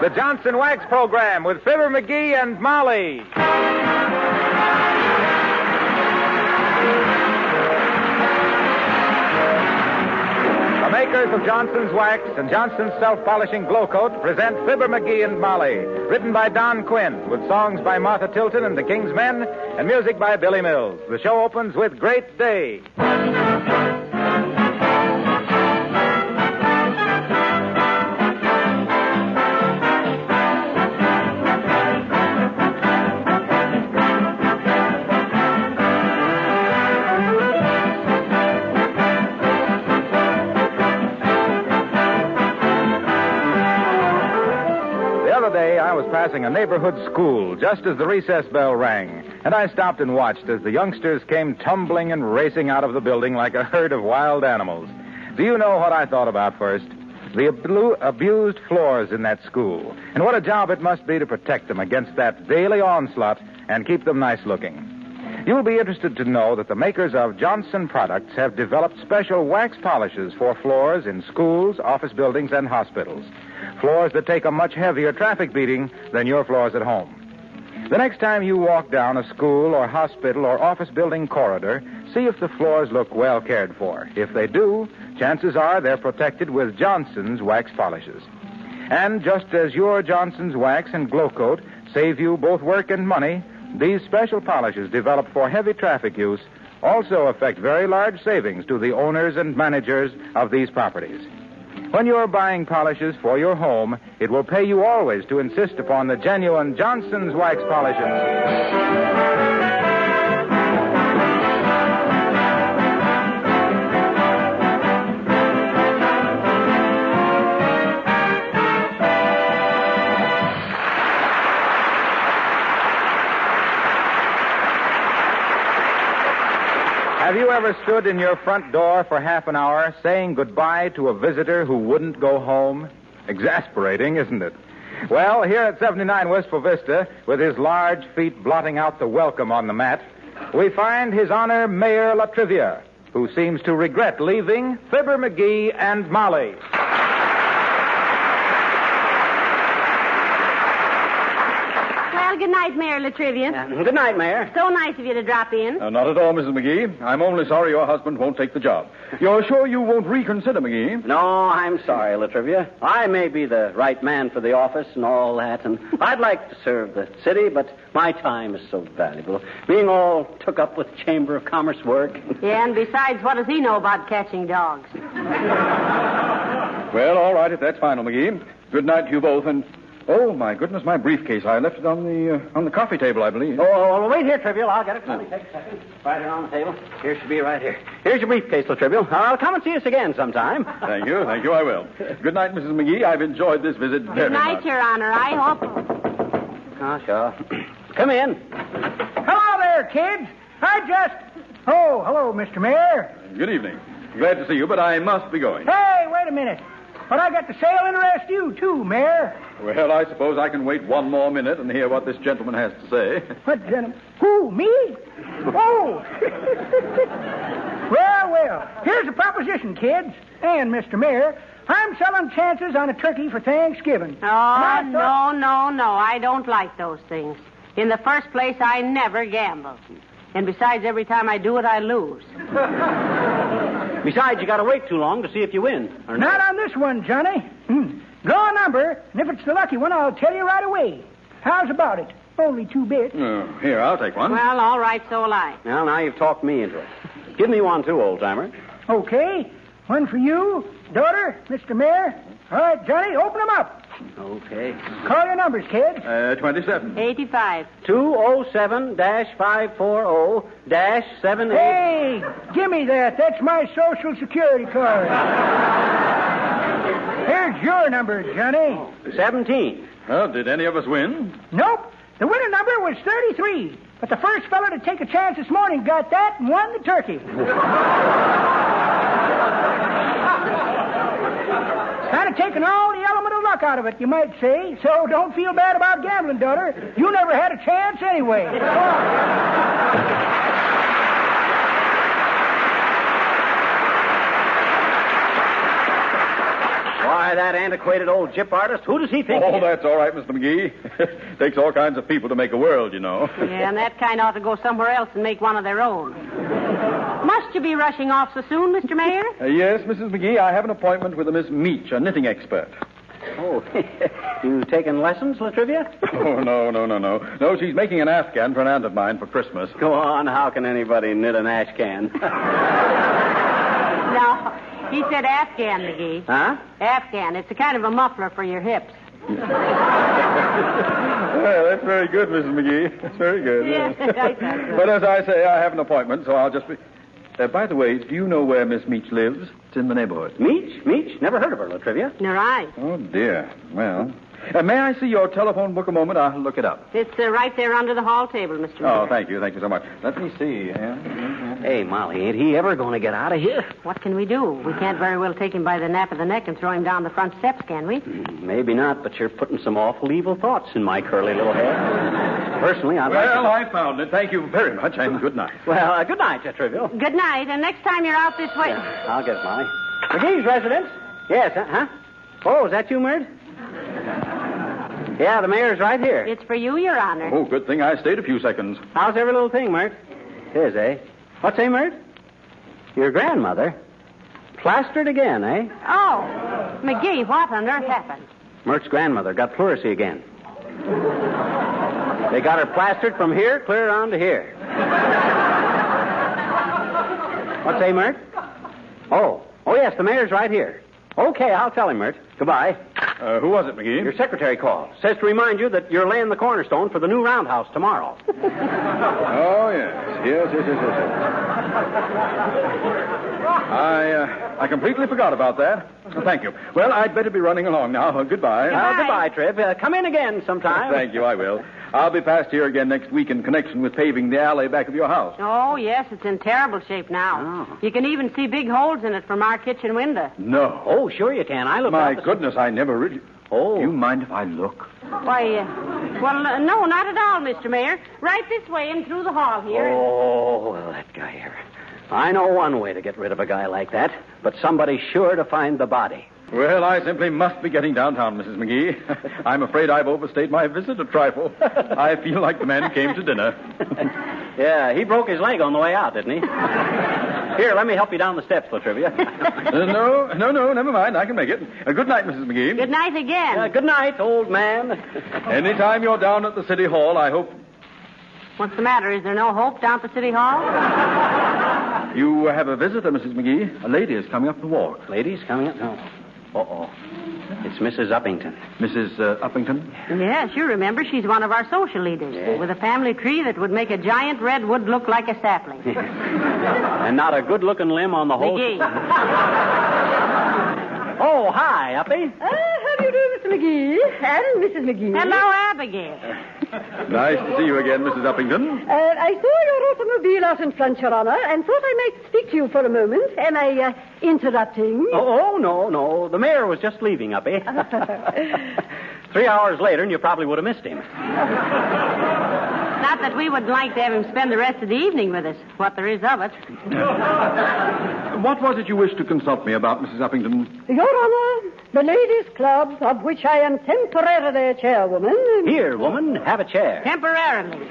The Johnson Wax Program with Fibber McGee and Molly. The makers of Johnson's Wax and Johnson's Self-Polishing Glow Coat present Fibber McGee and Molly, written by Don Quinn, with songs by Martha Tilton and the King's Men, and music by Billy Mills. The show opens with Great Day. I was passing a neighborhood school just as the recess bell rang, and I stopped and watched as the youngsters came tumbling and racing out of the building like a herd of wild animals. Do you know what I thought about first? The abused floors in that school, and what a job it must be to protect them against that daily onslaught and keep them nice looking. You'll be interested to know that the makers of Johnson products have developed special wax polishes for floors in schools, office buildings, and hospitals. Floors that take a much heavier traffic beating than your floors at home. The next time you walk down a school or hospital or office building corridor, see if the floors look well cared for. If they do, chances are they're protected with Johnson's wax polishes. And just as your Johnson's Wax and Glow Coat save you both work and money, these special polishes developed for heavy traffic use also affect very large savings to the owners and managers of these properties. When you're buying polishes for your home, it will pay you always to insist upon the genuine Johnson's Wax polishes. Have you ever stood in your front door for half an hour saying goodbye to a visitor who wouldn't go home? Exasperating, isn't it? Well, here at 79 Wistful Vista, with his large feet blotting out the welcome on the mat, we find His Honor Mayor LaTrivia, who seems to regret leaving Fibber McGee and Molly. Good night, Mayor LaTrivia. Good night, Mayor. So nice of you to drop in. Not at all, Mrs. McGee. I'm only sorry your husband won't take the job. You're sure you won't reconsider, McGee? No, I'm sorry, LaTrivia. I may be the right man for the office and all that, and I'd like to serve the city, but my time is so valuable. Being all took up with Chamber of Commerce work. Yeah, and besides, what does he know about catching dogs? Well, all right, if that's final, McGee. Good night to you both, and... Oh, my goodness, my briefcase. I left it on the coffee table, I believe. Oh, wait here, Trivial. I'll get it. Let me take a second. Right here on the table. Here should be right here. Here's your briefcase, Trivial. I'll come and see us again sometime. Thank you, I will. Good night, Mrs. McGee. I've enjoyed this visit very much. Good night, Your Honor. I hope... Oh, sure. Come in. Hello there, kids. Oh, hello, Mr. Mayor. Good evening. Glad to see you, but I must be going. Hey, wait a minute. But I got the sale interest you, too, Mayor. Well, I suppose I can wait one more minute and hear what this gentleman has to say. What gentleman? Who, me? Oh. Well, here's the proposition, kids. And, Mr. Mayor, I'm selling chances on a turkey for Thanksgiving. Oh, no. I don't like those things. In the first place, I never gamble. And besides, every time I do it, I lose. Besides, you got to wait too long to see if you win. Or not. Not on this one, Johnny. Draw a number, and if it's the lucky one, I'll tell you right away. How's about it? Only 2 bits. Here, I'll take one. Well, all right, so will I. Well, now you've talked me into it. Give me one, too, old-timer. Okay. One for you, daughter, Mr. Mayor. All right, Johnny, open them up. Okay. Call your numbers, kids. 27. 85. 207-540-78. Hey, give me that. That's my Social Security card. Here's your number, Johnny. 17. Well, did any of us win? Nope. The winning number was 33. But the first fellow to take a chance this morning got that and won the turkey. Kind of taking all the element of luck out of it, you might say. So don't feel bad about gambling, daughter. You never had a chance anyway. Why, Why, that antiquated old gyp artist, who does he think? Oh, that's all right, Mr. McGee. Takes all kinds of people to make a world, you know. Yeah, and that kind ought to go somewhere else and make one of their own. Must you be rushing off so soon, Mr. Mayor? Yes, Mrs. McGee, I have an appointment with a Miss Meach, a knitting expert. Oh, you taking lessons, LaTrivia? Oh, no. No, she's making an Afghan for an aunt of mine for Christmas. Go on, how can anybody knit an ash can? No, he said Afghan, McGee. Huh? Afghan. It's a kind of a muffler for your hips. Well, that's very good, Mrs. McGee. That's very good. Yes, I thought so. But as I say, I have an appointment, so I'll just be... by the way, do you know where Miss Meach lives? It's in the neighborhood. Meach? Meach? Never heard of her, LaTrivia. Nor I. Oh, dear. Well, may I see your telephone book a moment? I'll look it up. It's right there under the hall table, Mr. Mayor. Oh, thank you. Thank you so much. Let me see. Hey, Molly, ain't he ever going to get out of here? What can we do? We can't very well take him by the nape of the neck and throw him down the front steps, can we? Maybe not, but you're putting some awful evil thoughts in my curly little head. Personally, I found it. Thank you very much, and good night. Well, good night, Trivial. Good night, and next time you're out this way... I'll get it, Molly. McGee's residence? Yes, huh? Oh, is that you, Mert? Yeah, the mayor's right here. It's for you, Your Honor. Oh, good thing I stayed a few seconds. How's every little thing, Mert? It is, eh? What's, Mert? Your grandmother? Plastered again, eh? Oh, McGee, what on earth happened? Mert's grandmother got pleurisy again. They got her plastered from here clear on to here. What's, Mert? Oh, yes, the mayor's right here. Okay, I'll tell him, Mert. Goodbye. Who was it, McGee? Your secretary called. Says to remind you that you're laying the cornerstone for the new roundhouse tomorrow. Oh, yes. Yes. I completely forgot about that. Well, thank you. Well, I'd better be running along now. Goodbye. Goodbye, Trib. Come in again sometime. Thank you, I will. I'll be past here again next week in connection with paving the alley back of your house. Oh, yes, it's in terrible shape now. Oh. You can even see big holes in it from our kitchen window. No. Oh, sure you can. I look My goodness, I never really... Oh. Do you mind if I look? Why, no, not at all, Mr. Mayor. Right this way and through the hall here. Oh, well, that guy here. I know one way to get rid of a guy like that, but somebody's sure to find the body. Well, I simply must be getting downtown, Mrs. McGee. I'm afraid I've overstayed my visit a trifle. I feel like the man who came to dinner. Yeah, he broke his leg on the way out, didn't he? Here, let me help you down the steps, LaTrivia. No, never mind. I can make it. Good night, Mrs. McGee. Good night again. Good night, old man. Anytime you're down at the City Hall, I hope... What's the matter? Is there no hope down at the City Hall? You have a visitor, Mrs. McGee. A lady is coming up the walk. Lady's coming up? No. Uh-oh. It's Mrs. Uppington. Mrs. Uppington? Yes, you remember. She's one of our social leaders. Yeah. With a family tree that would make a giant redwood look like a sapling. And not a good-looking limb on the whole... McGee. Oh, hi, Uppy. How do you do, Mr. McGee? And Mrs. McGee. Hello, Abigail. Nice to see you again, Mrs. Uppington. I saw your automobile out in front, Your Honor, and thought I might speak to you for a moment. Am I interrupting? Oh, no. The mayor was just leaving, Uppy. 3 hours later, and you probably would have missed him. Not that we would like to have him spend the rest of the evening with us, what there is of it. What was it you wished to consult me about, Mrs. Uppington? Your Honor, the Ladies' Club, of which I am temporarily chairwoman... Here, woman, have a chair. Temporarily.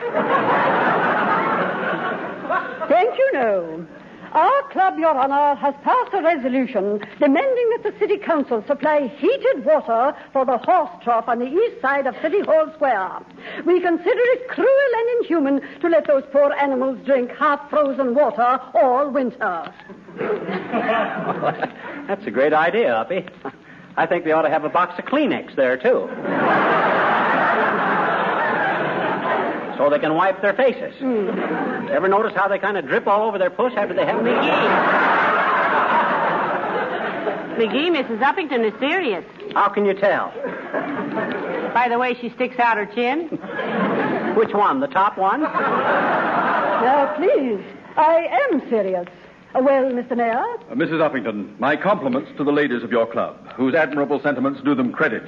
Thank you, no. Our club, Your Honor, has passed a resolution demanding that the City Council supply heated water for the horse trough on the east side of City Hall Square. We consider it cruel and inhuman to let those poor animals drink half-frozen water all winter. That's a great idea, Uppy. I think they ought to have a box of Kleenex there, too. So they can wipe their faces. Ever notice how they kind of drip all over their puss after they have McGee, Mrs. Uppington is serious. How can you tell? By the way, she sticks out her chin. Which one, the top one? Now, please, I am serious. Well, Mr. Mayor? Mrs. Uppington, my compliments to the ladies of your club, whose admirable sentiments do them credit.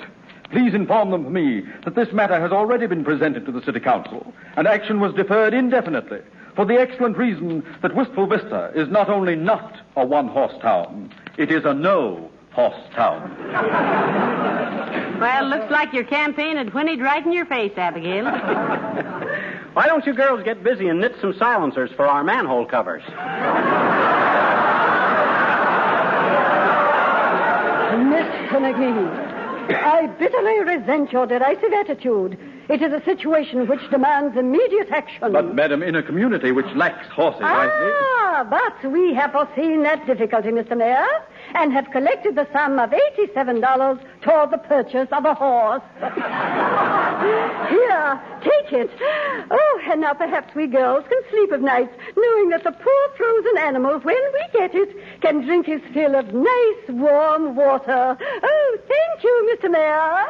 Please inform them for me that this matter has already been presented to the City Council, and action was deferred indefinitely for the excellent reason that Wistful Vista is not only not a one-horse town, it is a no-horse horse town. Well, looks like your campaign had whinnied right in your face, Abigail. Why don't you girls get busy and knit some silencers for our manhole covers? Mr. McGee, I bitterly resent your derisive attitude. It is a situation which demands immediate action. But, madam, in a community which lacks horses, But we have foreseen that difficulty, Mr. Mayor, and have collected the sum of $87 toward the purchase of a horse. Here, take it. Oh, and now perhaps we girls can sleep of nights knowing that the poor frozen animal, when we get it, can drink his fill of nice, warm water. Oh, thank you, Mr. Mayor.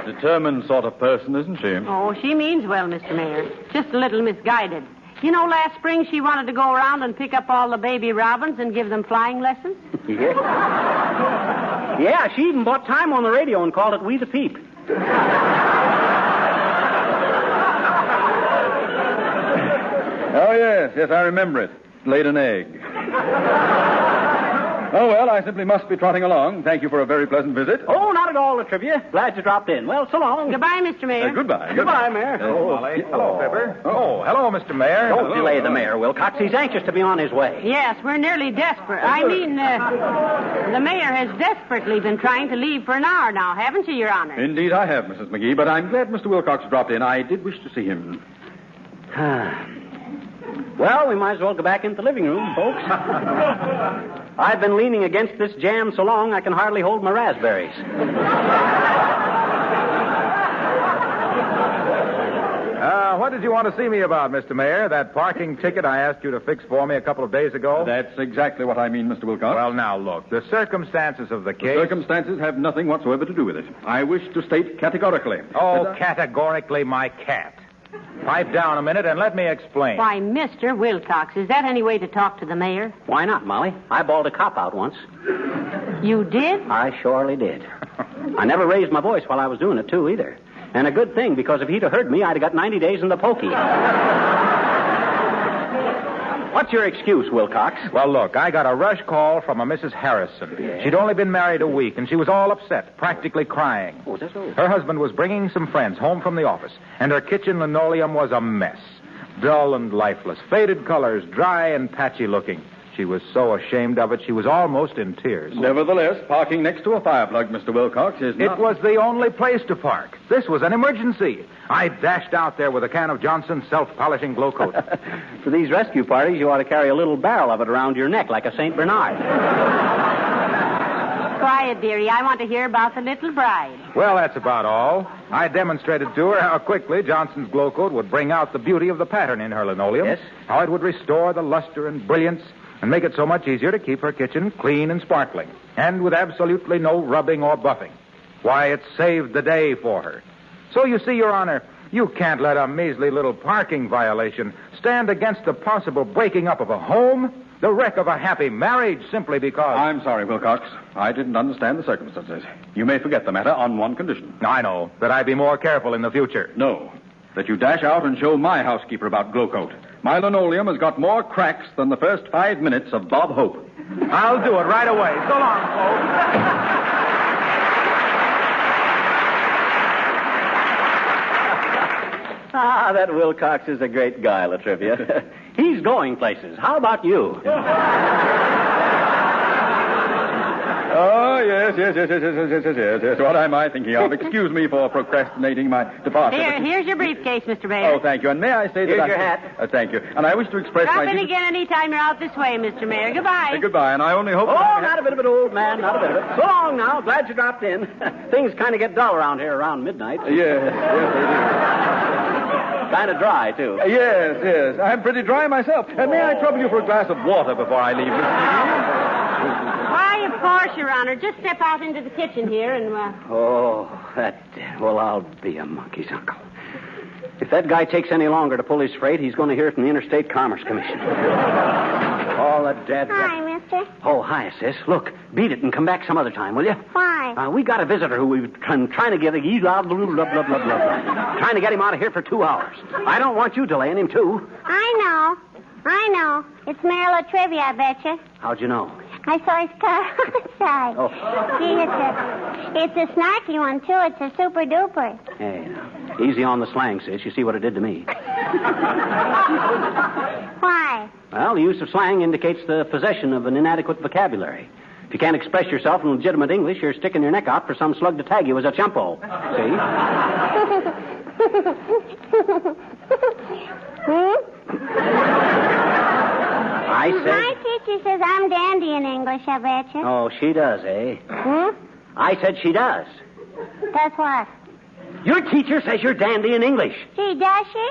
Determined sort of person, isn't she? Oh, she means well, Mr. Mayor. Just a little misguided. You know, last spring she wanted to go around and pick up all the baby robins and give them flying lessons. Yeah, she even bought time on the radio and called it We the Peep. Oh, yes, I remember it. Laid an egg. Oh, well, I simply must be trotting along. Thank you for a very pleasant visit. Oh, not at all, LaTrivia. Glad you dropped in. Well, so long. Goodbye, Mr. Mayor. Goodbye. Goodbye, Mayor. Molly. Hello, Fibber. Oh, hello, Mr. Mayor. Don't delay the mayor, Wilcox. He's anxious to be on his way. Yes, we're nearly desperate. The mayor has desperately been trying to leave for an hour now, haven't you, Your Honor? Indeed, I have, Mrs. McGee, but I'm glad Mr. Wilcox dropped in. I did wish to see him. Well, we might as well go back into the living room, folks. I've been leaning against this jam so long I can hardly hold my raspberries. What did you want to see me about, Mr. Mayor? That parking ticket I asked you to fix for me a couple of days ago? That's exactly what I mean, Mr. Wilcox. Well, now, look, the circumstances of the case... The circumstances have nothing whatsoever to do with it. I wish to state categorically... Oh, categorically, my cat. Pipe down a minute and let me explain. Why, Mr. Wilcox, is that any way to talk to the mayor? Why not, Molly? I bawled a cop out once. You did? I surely did. I never raised my voice while I was doing it, too, either. And a good thing, because if he'd have heard me, I'd have got 90 days in the pokey. What's your excuse, Wilcox? Well, look, I got a rush call from a Mrs. Harrison. Yeah. She'd only been married a week, and she was all upset, practically crying. Oh, is that so? Her husband was bringing some friends home from the office, and her kitchen linoleum was a mess. Dull and lifeless, faded colors, dry and patchy looking. She was so ashamed of it, she was almost in tears. Nevertheless, parking next to a fire plug, Mr. Wilcox, is not... It was the only place to park. This was an emergency. I dashed out there with a can of Johnson's self-polishing glow coat. For these rescue parties, you ought to carry a little barrel of it around your neck like a St. Bernard. Quiet, dearie. I want to hear about the little bride. Well, that's about all. I demonstrated to her how quickly Johnson's glow coat would bring out the beauty of the pattern in her linoleum. Yes? How it would restore the luster and brilliance and make it so much easier to keep her kitchen clean and sparkling, and with absolutely no rubbing or buffing. Why, it saved the day for her. So you see, Your Honor, you can't let a measly little parking violation stand against the possible breaking up of a home, the wreck of a happy marriage, simply because... I'm sorry, Wilcox. I didn't understand the circumstances. You may forget the matter on one condition. I know, that I be more careful in the future. No, that you dash out and show my housekeeper about glow coat. My linoleum has got more cracks than the first 5 minutes of Bob Hope. I'll do it right away. So long, folks. That Wilcox is a great guy, LaTrivia. He's going places. How about you? Oh, yes. What am I thinking of? Excuse me for procrastinating my departure. Here's your briefcase, Mr. Mayor. Oh, thank you. And may I say that... Here's your hat. Thank you. And I wish to express Drop my... in again any time you're out this way, Mr. Mayor. Goodbye. Goodbye, and I only hope... Oh, not a bit of it, old man. Not a bit of it. So long now. Glad you dropped in. Things kind of get dull around here around midnight. Yes, they do. Kind of dry, too. Yes. I'm pretty dry myself. And may I trouble you for a glass of water before I leave, Mr. McGee? Why, of course, Your Honor. Just step out into the kitchen here and... Well, I'll be a monkey's uncle. If that guy takes any longer to pull his freight, he's going to hear it from the Interstate Commerce Commission. All the dead... Hi, Miss mister? Oh, hi, sis. Look, beat it and come back some other time, will you? Why? We got a visitor who we've been trying to get trying to get him out of here for 2 hours. I don't want you delaying him, too. I know. It's Mayor LaTrivia, I betcha. How'd you know? I saw his car outside. Oh. Gee, it's a snarky one, too. It's a super duper. Hey, now, easy on the slang, sis. You see what it did to me. Why? Well, the use of slang indicates the possession of an inadequate vocabulary. If you can't express yourself in legitimate English, you're sticking your neck out for some slug to tag you as a chumpo. See? I said... My teacher says I'm dandy in English, I betcha. Oh, she does, eh? I said she does. That's what? Your teacher says you're dandy in English. Gee, does she?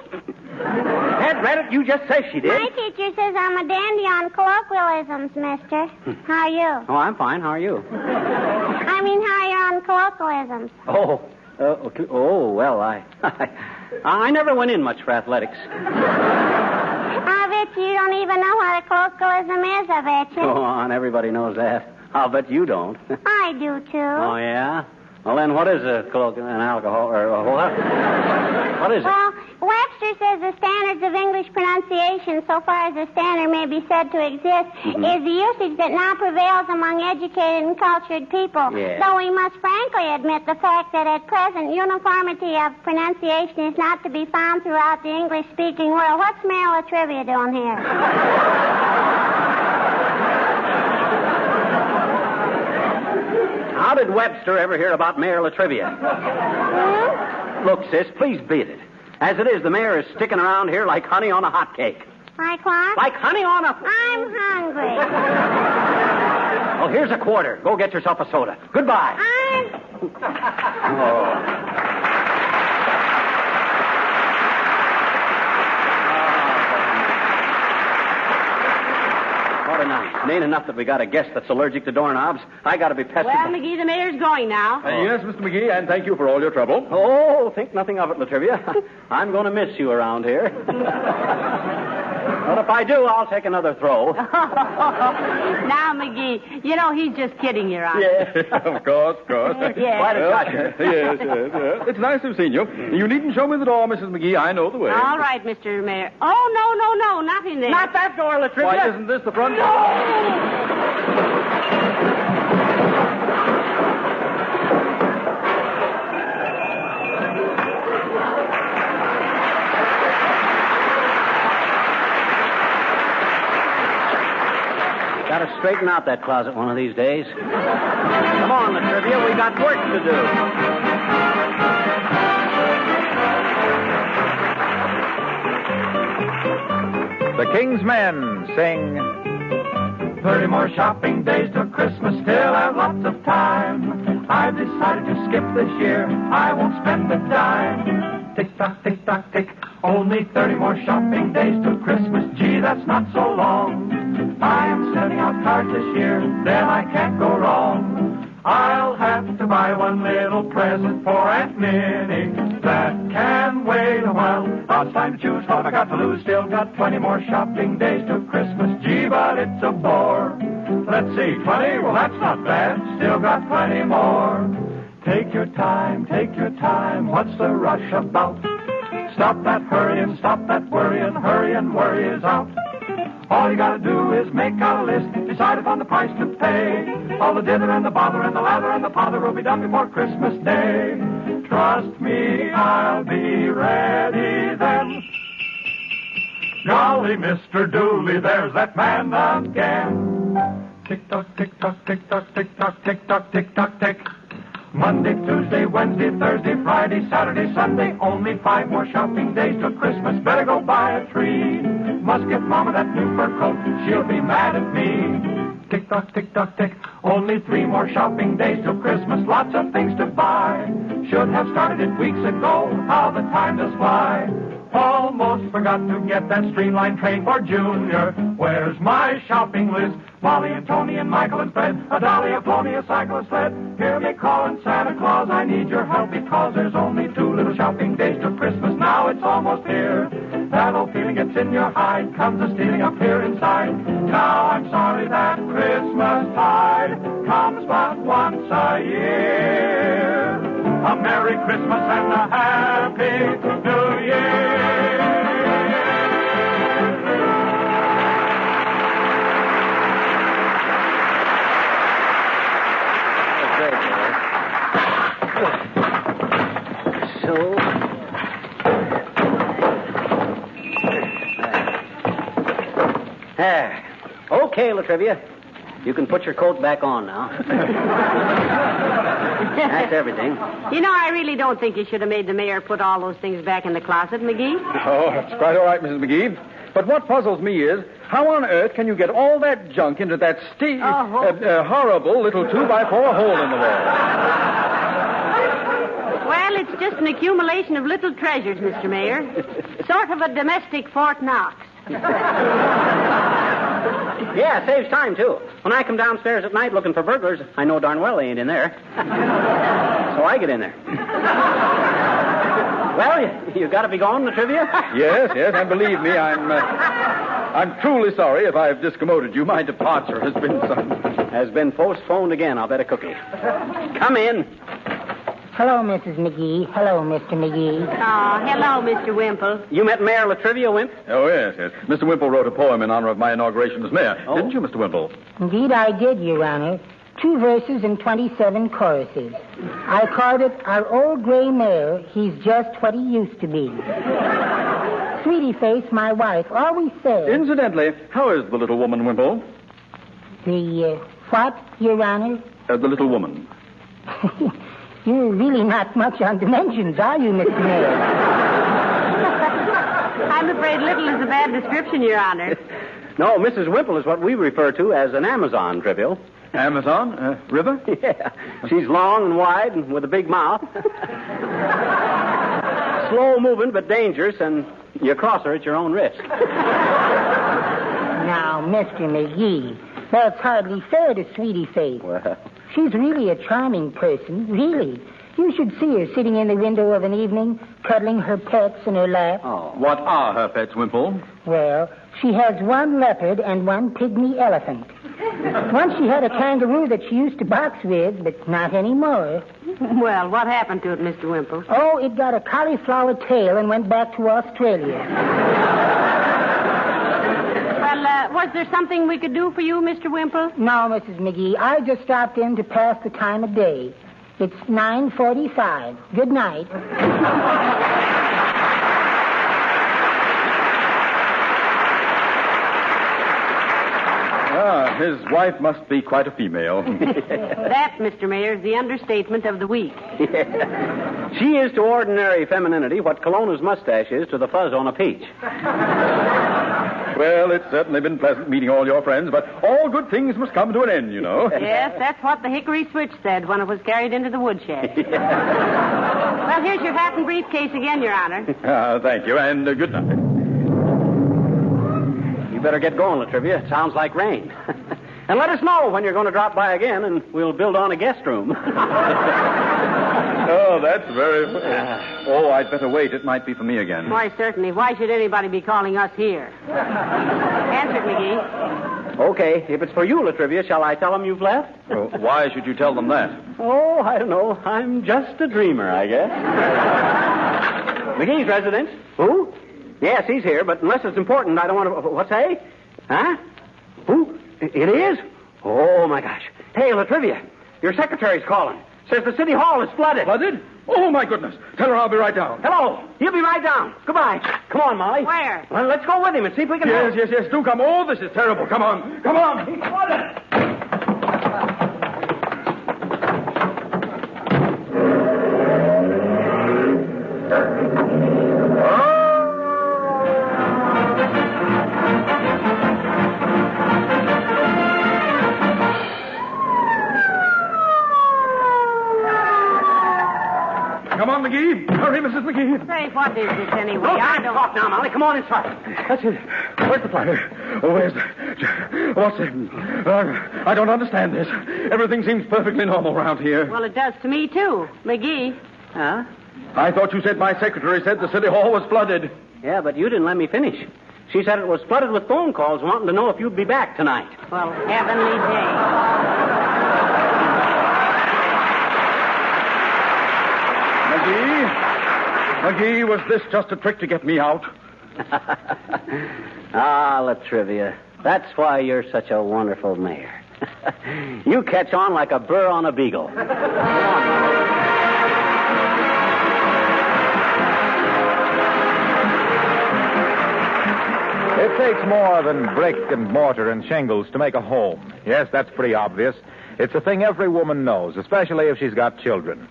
Ed read it. You just said she did. My teacher says I'm a dandy on colloquialisms, mister. How are you? Oh, I'm fine. How are you? I mean, how are you on colloquialisms? Okay. Well, I never went in much for athletics. I bet you don't even know what a colloquialism is, I bet you. Go on, everybody knows that. I'll bet you don't. I do, too. Oh, yeah? Well, then what is an alcohol, or what is it? Well, Webster says the standards of English pronunciation, so far as the standard may be said to exist, is the usage that now prevails among educated and cultured people. Yeah. Though we must frankly admit the fact that at present uniformity of pronunciation is not to be found throughout the English-speaking world. What's Mayor LaTrivia doing here? How did Webster ever hear about Mayor LaTrivia? Look, sis, please beat it. As it is, the mayor is sticking around here like honey on a hot cake. Like what? Like honey on a... I'm hungry. Oh, here's a quarter. Go get yourself a soda. Goodbye. What a night. It ain't enough that we got a guest that's allergic to doorknobs. I got to be pestered. Well, McGee, the mayor's going now. Yes, Mr. McGee, and thank you for all your trouble. Oh, think nothing of it, LaTrivia. I'm going to miss you around here. But if I do, I'll take another throw. Now, McGee, you know he's just kidding you, Ron. Yeah. Of course. Yeah. Quite a gusher. Yes. It's nice to have seen you. You needn't show me the door, Mrs. McGee. I know the way. All right, Mr. Mayor. Oh, no, not in there. Not that door, LaTrivia. Why, isn't this the front door? Got to straighten out that closet one of these days. Come on, LaTrivia, we got work to do. The King's Men sing... 30 more shopping days till Christmas, still have lots of time. I've decided to skip this year, I won't spend a dime. Tick-tock, tick-tock, tick, only 30 more shopping days till Christmas. Gee, that's not so long. I am sending out cards this year, then I can't go wrong. I'll have to buy one little present for Aunt Minnie. That can wait a while. Now it's time to choose what have I got to lose. Still got 20 more shopping days till Christmas. Gee, but it's a bore. Let's see, 20? Well, that's not bad. Still got plenty more. Take your time, what's the rush about? Stop that hurrying, stop that worrying, hurry and worry is out. All you gotta do is make out a list, decide upon the price to pay. All the dither and the bother and the lather and the pother will be done before Christmas Day. Trust me, I'll be ready then. Golly, Mr. Dooley, there's that man again. Tick-tock, tick-tock, tick-tock, tick-tock, tick-tock, tick-tock, tick. Monday, Tuesday, Wednesday, Thursday, Friday, Saturday, Sunday. Only 5 more shopping days till Christmas. Better go buy a tree. Must get Mama that new fur coat. She'll be mad at me. Tick-tock, tick-tock, tick. Only 3 more shopping days till Christmas. Lots of things to buy. Should have started it weeks ago. How the time does fly. Almost forgot to get that streamlined train for Junior. Where's my shopping list? Molly and Tony and Michael and Fred. A dolly, a pony, a cycle, a sled. Hear me calling Santa Claus. I need your help because there's only 2 little shopping days till Christmas. Now it's almost here. That'll feel feeling it's in your hide comes a stealing up here inside. Now I'm sorry that Christmas tide comes but once a year. A Merry Christmas and a Happy New Year. Okay, LaTrivia. You can put your coat back on now. That's everything. You know, I really don't think you should have made the mayor put all those things back in the closet, McGee. Oh, that's quite all right, Mrs. McGee. But what puzzles me is, how on earth can you get all that junk into that horrible little 2x4 hole in the wall? Well, it's just an accumulation of little treasures, Mr. Mayor. Sort of a domestic Fort Knox. Yeah, it saves time, too. When I come downstairs at night looking for burglars, I know darn well they ain't in there. So I get in there. Well, you got to be going, LaTrivia? Yes, and believe me, I'm truly sorry if I've discommoded you. My departure has been postponed again. I'll bet a cookie. Come in. Hello, Mrs. McGee. Hello, Mr. McGee. Oh, hello, Mr. Wimple. You met Mayor LaTrivia, Wimp? Oh, yes. Mr. Wimple wrote a poem in honor of my inauguration as mayor. Oh. Didn't you, Mr. Wimple? Indeed, I did, Your Honor. 2 verses and 27 choruses. I called it Our Old Gray Mayor, He's Just What He Used to Be. Sweetie Face, my wife, always says... Incidentally, how is the little woman, Wimple? The, what, Your Honor? The little woman. You're really not much on dimensions, are you, Mr. Mayor? I'm afraid little is a bad description, Your Honor. No, Mrs. Wimple is what we refer to as an Amazon, Trivial. Amazon? River? Yeah. She's long and wide and with a big mouth. Slow moving but dangerous, and you cross her at your own risk. Now, Mr. McGee, that's hardly fair to Sweetie Face. Well... She's really a charming person, really. You should see her sitting in the window of an evening, cuddling her pets in her lap. Oh. What are her pets, Wimple? Well, she has 1 leopard and 1 pygmy elephant. Once she had a kangaroo that she used to box with, but not anymore. Well, what happened to it, Mr. Wimple? Oh, it got a cauliflower tail and went back to Australia. Well, was there something we could do for you, Mr. Wimple? No, Mrs. McGee. I just stopped in to pass the time of day. It's 9:45. Good night. His wife must be quite a female. That, Mr. Mayor, is the understatement of the week. Yeah. She is to ordinary femininity what Colonna's mustache is to the fuzz on a peach. Well, it's certainly been pleasant meeting all your friends, but all good things must come to an end, you know. Yes, that's what the hickory switch said when it was carried into the woodshed. Yeah. Well, here's your hat and briefcase again, Your Honor. Thank you, and good night. You better get going, LaTrivia. It sounds like rain. And let us know when you're going to drop by again, and we'll build on a guest room. Oh, that's very funny. Oh, I'd better wait. It might be for me again. Why, certainly. Why should anybody be calling us here? Answer it, McGee. Okay. If it's for you, LaTrivia, shall I tell them you've left? Well, why should you tell them that? Oh, I don't know. I'm just a dreamer, I guess. McGee's residence. Who? Yes, he's here, but unless it's important, I don't want to... What say? Huh? Who? It is? Oh, my gosh. Hey, LaTrivia, your secretary's calling. Says the city hall is flooded. Flooded? Oh, my goodness. Tell her I'll be right down. Hello. He'll be right down. Goodbye. Come on, Molly. Where? Well, let's go with him and see if we can... Yes. Do come. Oh, this is terrible. Come on. He's flooded. Come on, McGee. Hurry, Mrs. McGee. Say, what is this anyway? No time to talk now, Molly. Come on inside. That's it. Where's the fire? Oh, where's the... What's it? I don't understand this. Everything seems perfectly normal around here. Well, it does to me, too. McGee. Huh? I thought you said my secretary said the city hall was flooded. Yeah, but you didn't let me finish. She said it was flooded with phone calls wanting to know if you'd be back tonight. Well, heavenly day. McGee, was this just a trick to get me out? Ah, LaTrivia, that's why you're such a wonderful mayor. You catch on like a burr on a beagle. Come on. It takes more than brick and mortar and shingles to make a home. Yes, that's pretty obvious. It's a thing every woman knows, especially if she's got children.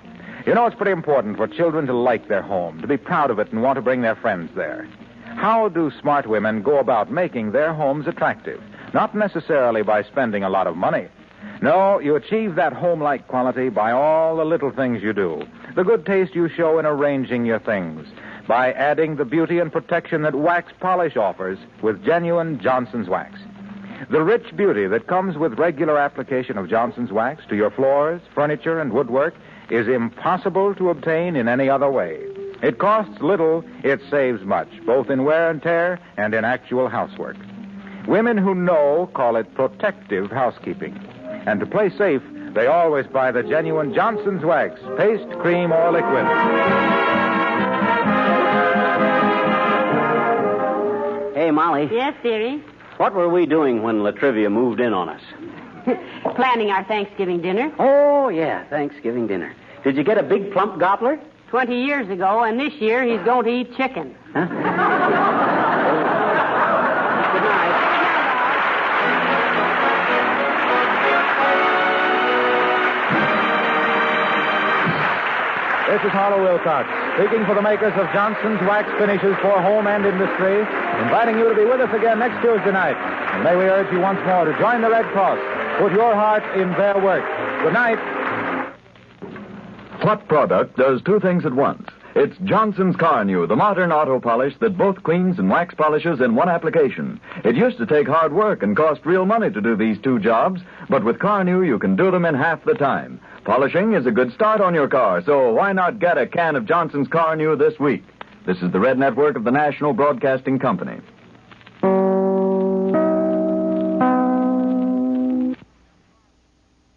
You know, it's pretty important for children to like their home, to be proud of it and want to bring their friends there. How do smart women go about making their homes attractive? Not necessarily by spending a lot of money. No, you achieve that home-like quality by all the little things you do. The good taste you show in arranging your things. By adding the beauty and protection that wax polish offers with genuine Johnson's wax. The rich beauty that comes with regular application of Johnson's wax to your floors, furniture, and woodwork is impossible to obtain in any other way. It costs little, it saves much, both in wear and tear and in actual housework. Women who know call it protective housekeeping. And to play safe, they always buy the genuine Johnson's wax, paste, cream, or liquid. Hey, Molly. Yes, dearie? What were we doing when LaTrivia moved in on us? Planning our Thanksgiving dinner. Oh, yeah, Thanksgiving dinner. Did you get a big plump gobbler? 20 years ago, and this year he's going to eat chicken. Huh? Good night. This is Harlow Wilcox, speaking for the makers of Johnson's Wax Finishes for Home and Industry, inviting you to be with us again next Tuesday night. And may we urge you once more to join the Red Cross. Put your heart in their work. Good night. What product does two things at once? It's Johnson's Carnew, the modern auto polish that both cleans and wax polishes in one application. It used to take hard work and cost real money to do these two jobs, but with Carnew you can do them in half the time. Polishing is a good start on your car, so why not get a can of Johnson's Carnew this week? This is the Red Network of the National Broadcasting Company.